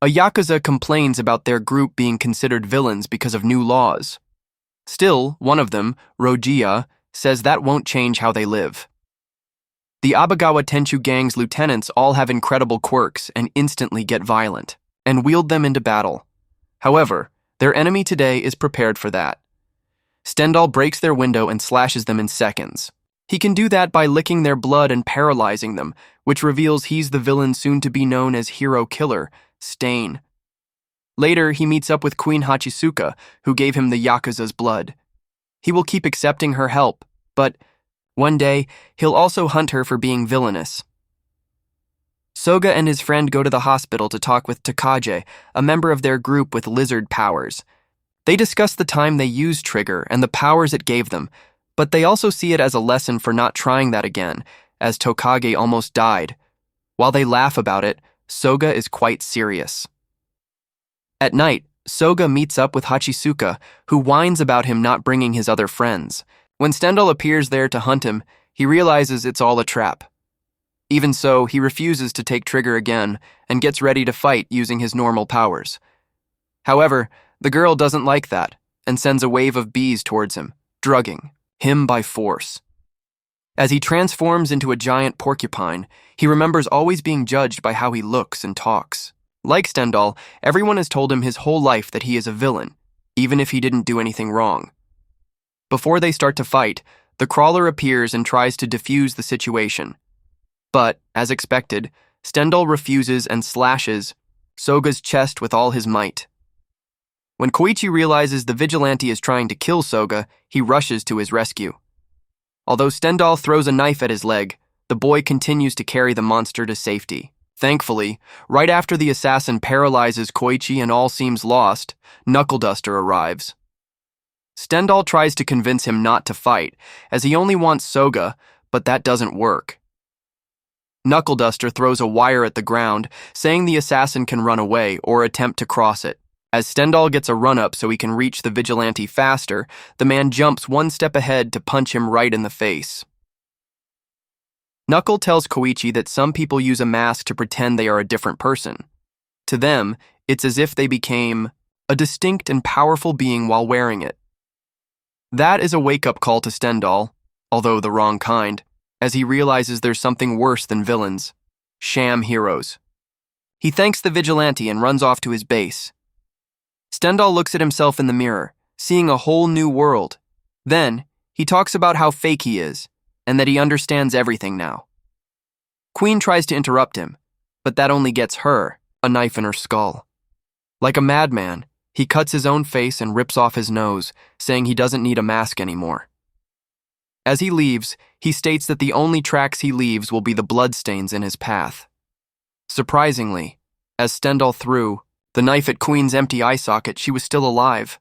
A Yakuza complains about their group being considered villains because of new laws. Still, one of them, Rojiya, says that won't change how they live. The Abagawa Tenchu gang's lieutenants all have incredible quirks and instantly get violent, and wield them into battle. However, their enemy today is prepared for that. Stendhal breaks their window and slashes them in seconds. He can do that by licking their blood and paralyzing them, which reveals he's the villain soon to be known as Hero Killer, Stain. Later, he meets up with Queen Hachisuka, who gave him the Yakuza's blood. He will keep accepting her help, but one day, he'll also hunt her for being villainous. Soga and his friend go to the hospital to talk with Takage, a member of their group with lizard powers. They discuss the time they used Trigger and the powers it gave them, but they also see it as a lesson for not trying that again, as Tokage almost died. While they laugh about it, Soga is quite serious. At night, Soga meets up with Hachisuka, who whines about him not bringing his other friends. When Stendhal appears there to hunt him, he realizes it's all a trap. Even so, he refuses to take Trigger again and gets ready to fight using his normal powers. However, the girl doesn't like that and sends a wave of bees towards him, drugging him by force. As he transforms into a giant porcupine, he remembers always being judged by how he looks and talks. Like Stendhal, everyone has told him his whole life that he is a villain, even if he didn't do anything wrong. Before they start to fight, the crawler appears and tries to defuse the situation. But, as expected, Stendhal refuses and slashes Soga's chest with all his might. When Koichi realizes the vigilante is trying to kill Soga, he rushes to his rescue. Although Stendhal throws a knife at his leg, the boy continues to carry the monster to safety. Thankfully, right after the assassin paralyzes Koichi and all seems lost, Knuckle Duster arrives. Stendhal tries to convince him not to fight, as he only wants Soga, but that doesn't work. Knuckle Duster throws a wire at the ground, saying the assassin can run away or attempt to cross it. As Stendhal gets a run-up so he can reach the vigilante faster, the man jumps one step ahead to punch him right in the face. Knuckle tells Koichi that some people use a mask to pretend they are a different person. To them, it's as if they became a distinct and powerful being while wearing it. That is a wake-up call to Stendhal, although the wrong kind, as he realizes there's something worse than villains, sham heroes. He thanks the vigilante and runs off to his base. Stendhal looks at himself in the mirror, seeing a whole new world. Then, he talks about how fake he is, and that he understands everything now. Queen tries to interrupt him, but that only gets her a knife in her skull. Like a madman, he cuts his own face and rips off his nose, saying he doesn't need a mask anymore. As he leaves, he states that the only tracks he leaves will be the bloodstains in his path. Surprisingly, as Stendhal threw the knife at Queen's empty eye socket, she was still alive.